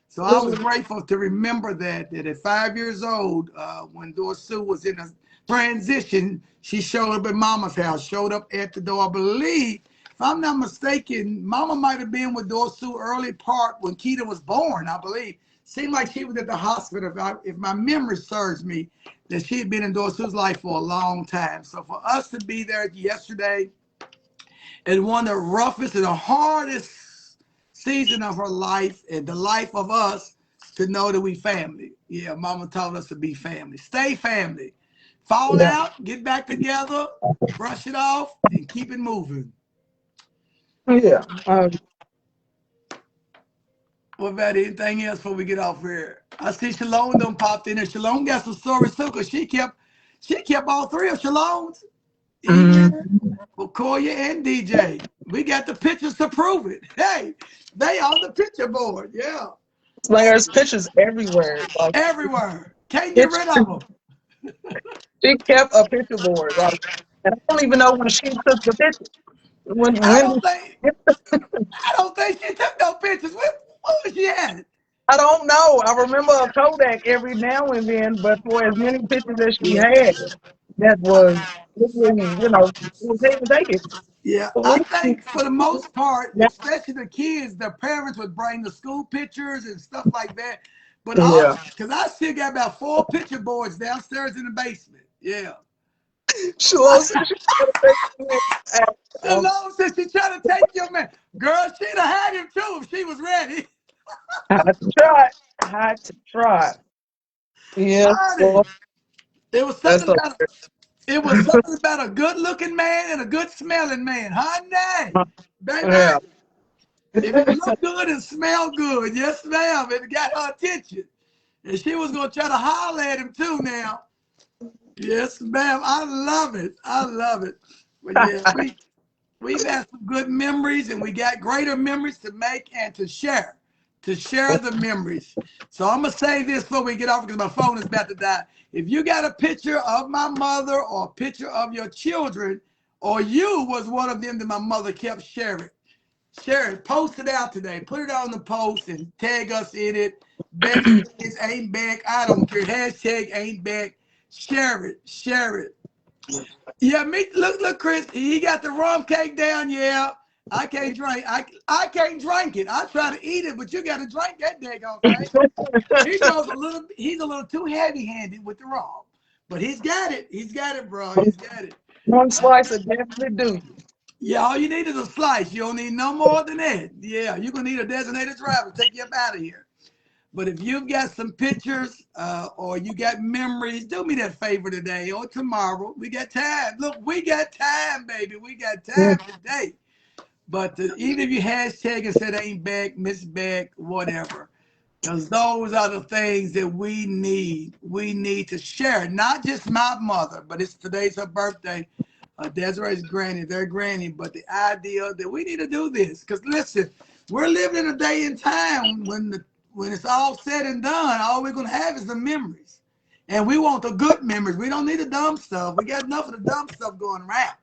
so I was grateful to remember that at 5 years old, when Dorsu was in a transition, she showed up at Mama's house, showed up at the door. I believe, if I'm not mistaken, Mama might have been with Dorsu early part when Keita was born, I believe. seemed like she was at the hospital. If my memory serves me, that she had been in Dorsey's life for a long time. So for us to be there yesterday in one of the roughest and the hardest season of her life and the life of us, to know that we family. Yeah, Mama told us to be family. Stay family. Fall Yeah. out, get back together, brush it off, and keep it moving. Yeah. What about anything else before we get off here? I see Shalone done popped in there. Shalone got some stories too, because she kept all three of Shalon's. mm, Email, Okoye, and DJ. We got the pictures to prove it. Hey, they on the picture board. Yeah. there's pictures everywhere. Like Everywhere. Can't get pictures. rid of them. She kept a picture board. Like, and I don't even know when she took the picture. I When don't think I don't think she took no pictures. What was she at? I don't know. I remember a Kodak every now and then, but for as many pictures as she Yeah. had, that was, it was taken. Yeah, I think for the most part, especially the kids, the parents would bring the school pictures and stuff like that. But Yeah. also, because I still got about 4 picture boards downstairs in the basement. Yeah. Shalom said she wanted to take it. Shalom said she trying to take your man. Girl, she'd have had him too if she was ready. Had to try. Had to try. Yes, Honey, Lord. it was That's something a about a good looking man and a good smelling man. Honey, baby, yeah. if you look good and smell good, yes, ma'am, it got her attention. And she was gonna try to holler at him too now. Yes, ma'am. I love it. I love it. But yeah, we've had some good memories and we got greater memories to make and to share. To share the memories. So I'm gonna say this before we get off because my phone is about to die. If you got a picture of my mother or a picture of your children, or you was one of them that my mother kept sharing, share it, post it out today. Put it on the post and tag us in it. Bet kids ain't back. I don't care. Hashtag ain't back. Share it. Share it. Yeah, me. Look, Chris. He got the rum cake down. Yeah, I can't drink. I can't drink it. I try to eat it, but you got to drink that daggone thing. He goes a little. He's a little too heavy-handed with the rum, but he's got it. He's got it, bro. He's got it. One slice of definitely do. Yeah, all you need is a slice. You don't need no more than that. Yeah, you're gonna need a designated driver to take you up out of here. But if you've got some pictures or you got memories, do me that favor today or tomorrow. We got time. Look, we got time, baby. We got Yeah. time today. But even if you hashtag and said ain't back, miss back, whatever, because those are the things that we need. We need to share. Not just my mother, but it's today's her birthday. Desiree's granny, their granny. But the idea that we need to do this, because listen, we're living in a day and time when it's all said and done, all we're gonna have is the memories, and we want the good memories. We don't need the dumb stuff. We got enough of the dumb stuff going around.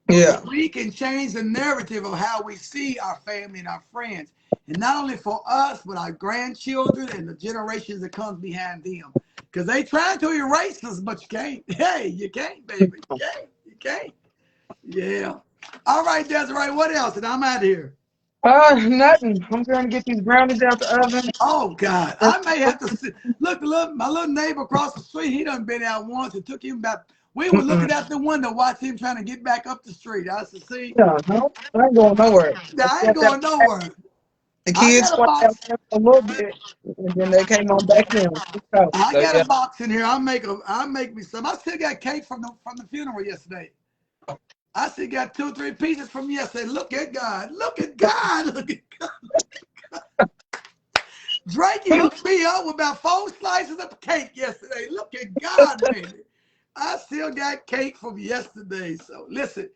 But Yeah. we can change the narrative of how we see our family and our friends. And not only for us, but our grandchildren and the generations that comes behind them. Because they try to erase us, but you can't. Hey, you can't, baby. You can't. You can't. Yeah. All right, Desiree, what else? And I'm out of here. Nothing. I'm going to get these brownies out the oven. Oh God, I may have to see. Look, my little neighbor across the street. He done been out once. It took him about. We were Mm-mm. looking out the window, watching him trying to get back up the street. I said, "See, Yeah, no, I ain't going nowhere. now I ain't going nowhere. The I kids got a played box. outside for a little bit, and then they came on back in. So I got yeah, a box in here. I'll make me some. I still got cake from the funeral yesterday. I still got 2 or 3 pieces from yesterday. Look at God. Look at God. Look at God. Drakey hooked me up with about 4 slices of cake yesterday. Look at God, baby. I still got cake from yesterday. So listen,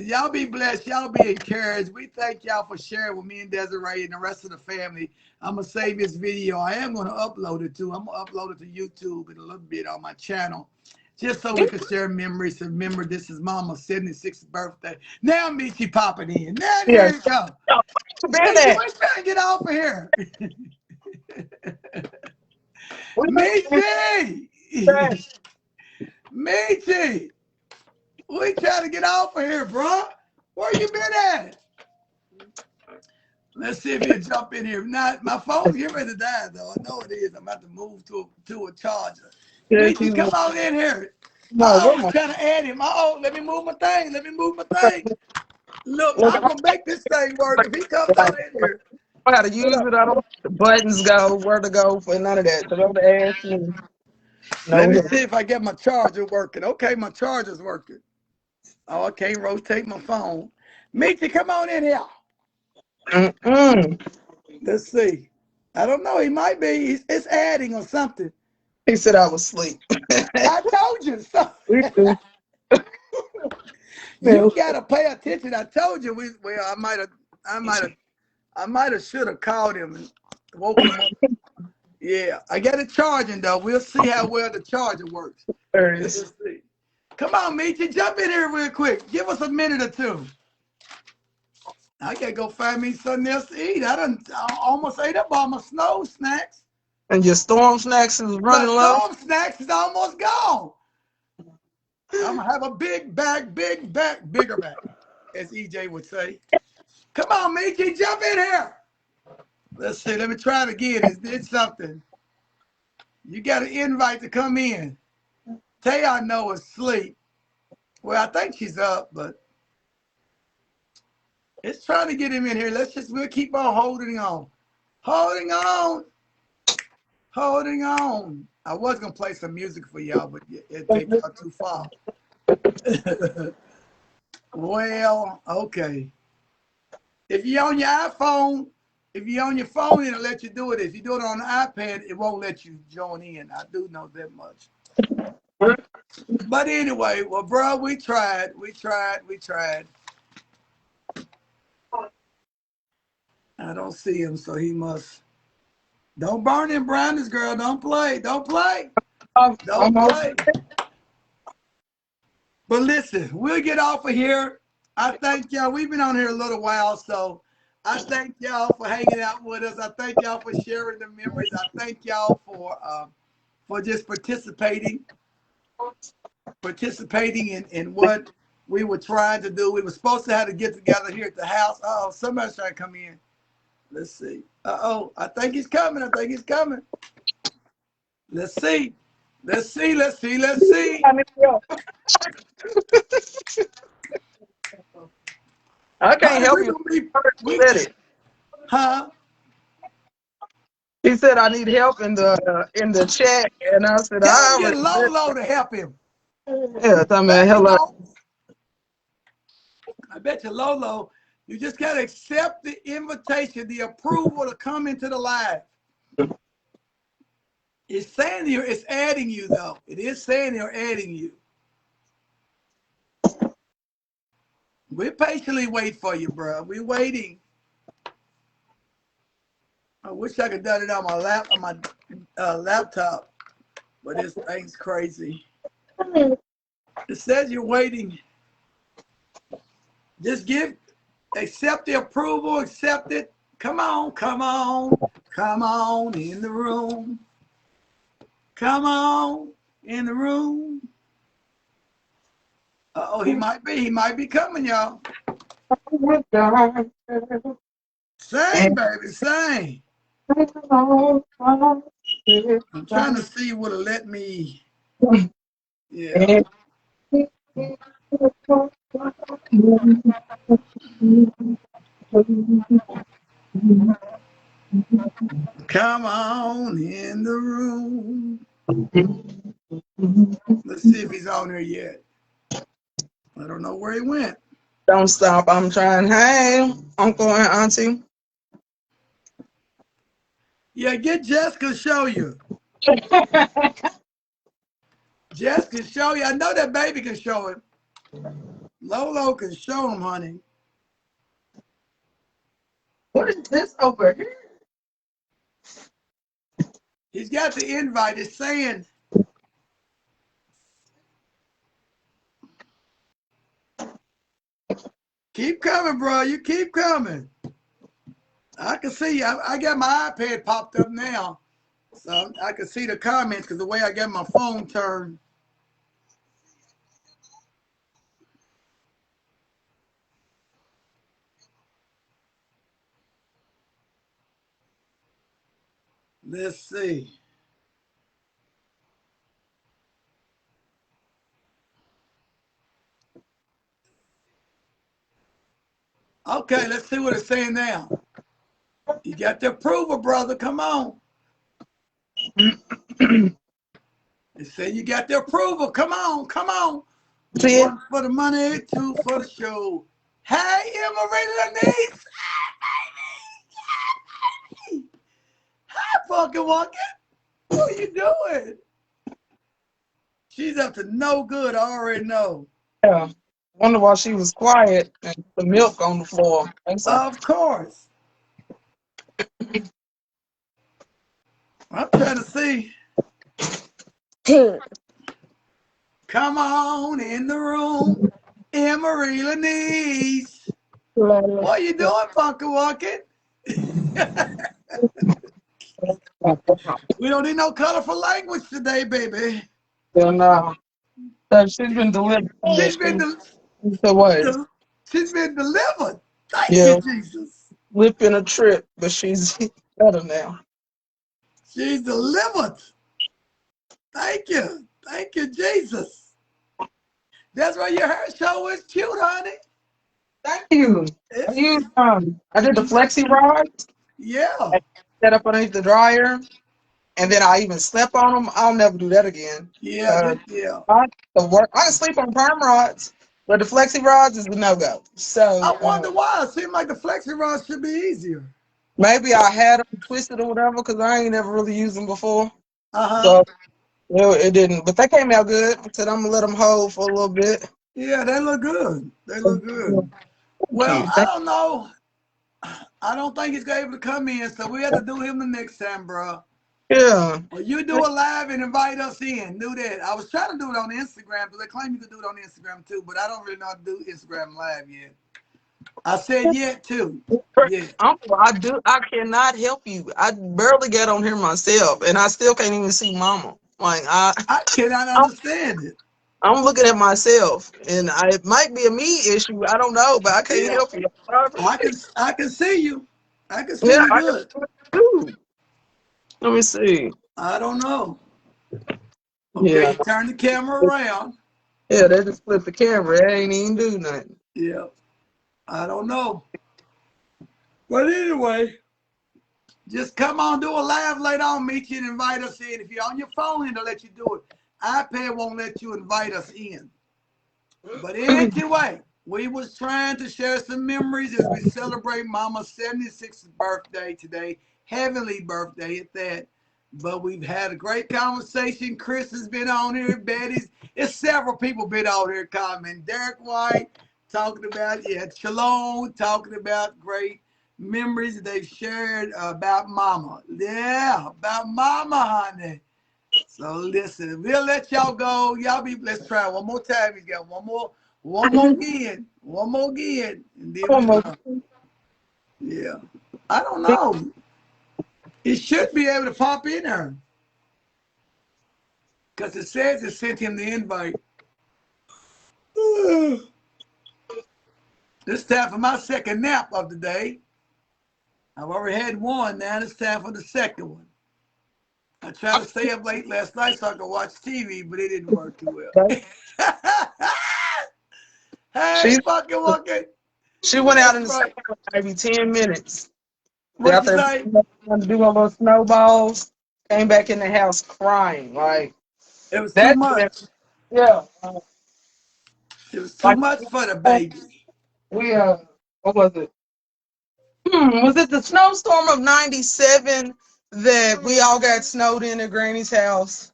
y'all be blessed. Y'all be encouraged. We thank y'all for sharing with me and Desiree and the rest of the family. I'm going to save this video. I am going to upload it too. I'm going to upload it to YouTube in a little bit on my channel. Just so we can share memories. Remember, this is Mama's 76th birthday. Now Michi popping in. Now yeah. there you go. Been Michi, at we're trying to get off of here. we Michi! been Michi! We trying to get off of here, bro. Where you been at? Let's see if he'll jump in here. If not, my phone's getting ready to die, though. I know it is. I'm about to move to a charger. Yes, Meet he's you, come on in here. no, Oh, where it's my trying to add him. Oh, let me move my thing. Let me move my thing. Look, look, I'm gonna make this thing work if he comes I on in here. know how to Hold use up. it. I don't know where the buttons go, where to go for none of that. So don't ask me. Let No me help. see if I get my charger working. Okay, my charger's working. Oh, I can't rotate my phone. Meet come on in here. Mm-mm. Let's see. I don't know. He might be. It's adding or something. He said I was asleep. I told you so. We do. You gotta pay attention. I told you. Well, I might have, I might have should have called him and woke him up. Yeah, I got it charging though. We'll see how well the charger works. There it is. Let's see. Come on, Meechy, jump in here real quick. Give us a minute or two. I gotta go find me something else to eat. I almost ate up all my snow snacks. And your storm snacks is My running low. storm snacks is almost gone. I'm gonna have a big back, bigger back, as EJ would say. Come on, Meechy, jump in here. Let's see. Let me try it again. It's something. You got an invite to come in. Tay, know is asleep. Well, I think she's up, but it's trying to get him in here. We'll keep on holding on. Holding on. Holding on. I was going to play some music for y'all, but it take y'all too far. Well, okay. If you're on your iPhone, if you're on your phone, it'll let you do it. If you do it on the iPad, it won't let you join in. I do know that much. But anyway, well, bro, we tried. I don't see him, so he must. Don't burn him, Brandon's girl. Don't play. Don't play. Don't Almost. play. But listen, we'll get off of here. I thank y'all. We've been on here a little while, so I thank y'all for hanging out with us. I thank y'all for sharing the memories. I thank y'all for just participating in what we were trying to do. We were supposed to have to get together here at the house. Oh, somebody's trying to come in. Let's see. Uh-oh, I think he's coming. I think he's coming. Let's see. Let's see. Let's see. Let's see. I can't Honey, help we're you. gonna be He we said it. huh? He said I need help in the chat, and I said Tell I him get already said. Lolo to help him. Yeah, tell me There you hello. go. I bet you Lolo, you just gotta accept the invitation, the approval to come into the live. It's saying here, it's adding you though. It is saying they're adding you. We patiently wait for you, bro. We're waiting. I wish I could have done it on my laptop, but this thing's crazy. It says you're waiting. Just accept the approval, accept it. Come on, come on, come on in the room. Come on in the room. Uh-oh, he might be coming, y'all. Sing, baby, sing. I'm trying to see what will let me. Yeah. Come on in the room. Let's see if he's on there yet. I don't know where he went. Don't stop. I'm trying. Hey, uncle and auntie. Yeah, get Jessica to show you. Jessica can show you. I know that baby can show him. Lolo can show him, honey. What is this over here? He's got the invite. It's saying, keep coming, bro. You keep coming. I can see you. I got my iPad popped up now. So I can see the comments because the way I got my phone turned. Let's see. Okay, let's see what it's saying now. You got the approval, brother. Come on. It said you got the approval. Come on, come on. See it? One for the money, two for the show. Hey, Emma Denise. Hi, fucking walking. What you doing? She's up to no good. I already know. Yeah. Wonder why she was quiet and the milk on the floor. That's all. Of course. I'm trying to see. Come on in the room, Emery Denise. What you doing, Funky Walking? We don't need no colorful language today, baby. And so she's been delivered from She's this. been The way. she's been delivered. Thank you, Yeah. Jesus. Lip in a trip, but she's better now. She's delivered. Thank you. Thank you, Jesus. That's why your hair show is cute, honey. Thank you. It's I did the flexi rods. yeah. I set up underneath the dryer, and then I even slept on them. I'll never do that again. Yeah, yeah. I can sleep on perm rods, but the flexi rods is the no go. I So wonder why. It seemed like the flexi rod should be easier. maybe I had them twisted or whatever because I ain't never really used them before. Uh-huh. So it didn't, but they came out good. I said I'm gonna let them hold for a little bit. Yeah, they look good. They look good. Thank Well, you. I don't know. I don't think he's able to come in, so we have to do him the next time, bro. Yeah. Well, you do a live and invite us in. Do that. I was trying to do it on Instagram because they claim you could do it on Instagram too, but I don't really know how to do Instagram live yet. I said yet too. Yeah. Uncle, I cannot help you. I barely get on here myself, and I still can't even see Mama. Like I cannot I'm, understand it. I'm looking at myself, and it might be a me issue. I don't know, but I can't Yeah. help you. I I can see you. I can see Yeah, you I can good. do. Let me see. I don't know. Okay, Yeah, you turn the camera around. yeah, they just flip the camera. They ain't even do nothing. Yeah. I don't know. But anyway, just come on, do a live later on, meet you and invite us in. If you're on your phone, it'll let you do it. iPad won't let you invite us in. But anyway, we was trying to share some memories as we celebrate Mama's 76th birthday today, heavenly birthday at that. But we've had a great conversation. Chris has been on here. Betty's. It's several people been on here commenting. Derek White talking about, yeah, Shalom talking about great memories they've shared about Mama. Yeah, about Mama, honey. So listen, we'll let y'all go. Y'all be, let's try one more time. He's got one more again, and then we Almost. done. Yeah, I don't know. He should be able to pop in there because it says it sent him the invite. This time for my second nap of the day. I've already had one. Now it's time for the second one. I tried to stay up late last night so I could watch TV, but it didn't work too well. Hey, She fucking walking. she went out in That's the sun right. for maybe 10 minutes. What Out you there say? trying to do my little snowballs. Came back in the house crying. Like It was too that's when, much. yeah. It was too Like much for the baby. we what was it? Was it the snowstorm of '97 that we all got snowed in at Granny's house,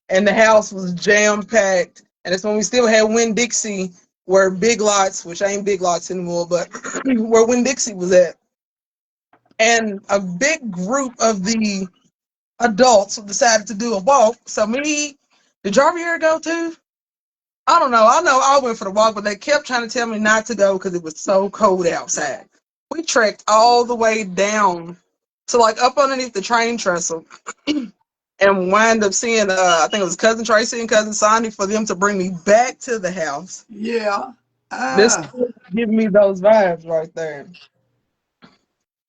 and the house was jam packed, and it's when we still had Winn Dixie, where Big Lots, which ain't Big Lots anymore, but where Winn Dixie was at, and a big group of the adults decided to do a walk. So me, did y'all ever go too? I don't know. I know I went for the walk, but they kept trying to tell me not to go because it was so cold outside. We trekked all the way down to like up underneath the train trestle and wind up seeing I think it was cousin Tracy and cousin Sandy for them to bring me back to the house. Yeah. This Ah. give me those vibes right there.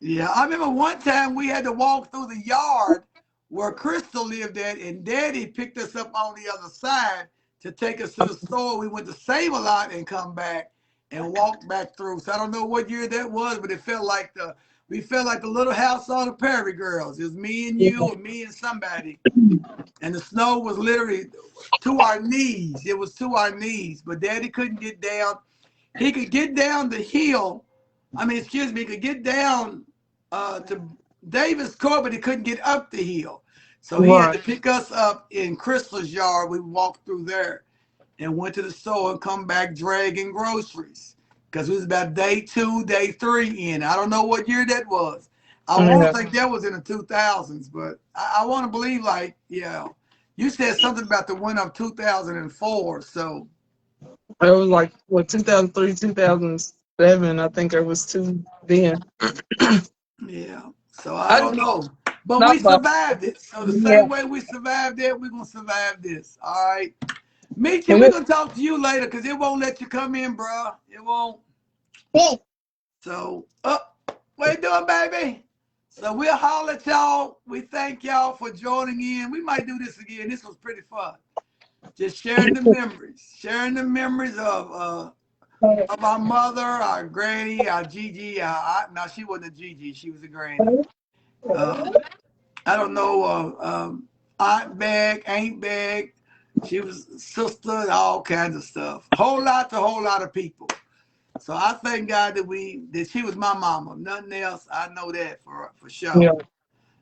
Yeah. I remember one time we had to walk through the yard where Crystal lived at, and Daddy picked us up on the other side to take us to the store. We went to Save a Lot and come back and walked back through. So I don't know what year that was, but it felt like we felt like the Little House on the Prairie Girls. It was me and Yeah. you and me and somebody, and the snow was literally to our knees. It was to our knees, but Daddy couldn't get down. He could get down the hill. I mean, excuse me, he could get down to Davis Court, but he couldn't get up the hill. So he had Right. to pick us up in Crystal's yard. We walked through there and went to the store and come back dragging groceries because it was about day 2, day 3 in. I don't know what year that was. I want Yeah. to think that was in the 2000s, but I want to believe like, yeah. You said something about the winter of 2004, so It was like what 2003, 2007. I think it was two then. yeah. So I I don't know. But we not by survived it. So the yeah. same way we survived that, we're gonna survive this. All right. Michi, And we're it, gonna talk to you later because it won't let you come in, bro. It won't. So what you doing, baby? So we'll holler at y'all. We thank y'all for joining in. We might do this again. This was pretty fun. Just sharing the memories of our mother, our granny, our Gigi. No, she wasn't a Gigi. She was a granny. Um, I don't know, Aunt Beg, Ain't Beg. She was sister, all kinds of stuff. Whole lot of people. So I thank God that she was my mama. Nothing else. I know that for yeah. sure.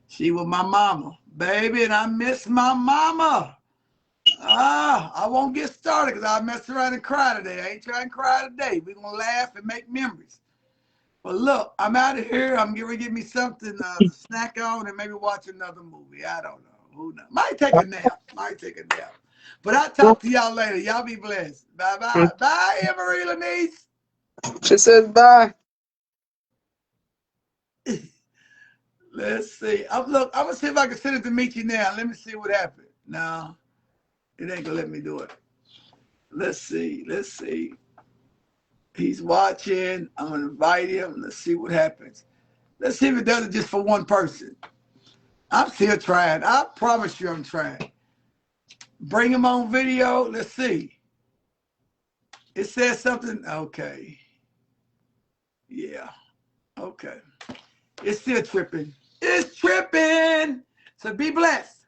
She was my mama, baby, and I miss my mama. I won't get started because I'll mess around and cry today. I ain't trying to cry today. We're gonna laugh and make memories. But look, I'm out of here. I'm going to get me something to snack on and maybe watch another movie. I don't know. Who knows? Might take a nap. Might take a nap. But I'll talk to y'all later. Y'all be blessed. Bye bye. Bye, Emery Lenise. She says bye. Let's see. Look, I'm going to see if I can send it to meet you now. Let me see what happened. No, it ain't going to let me do it. Let's see. Let's see. He's watching. I'm going to invite him. Let's see what happens. Let's see if it does it just for one person. I'm still trying. I promise you I'm trying. Bring him on video. Let's see. It says something. Okay. Yeah. Okay. It's still tripping. It's tripping. So be blessed.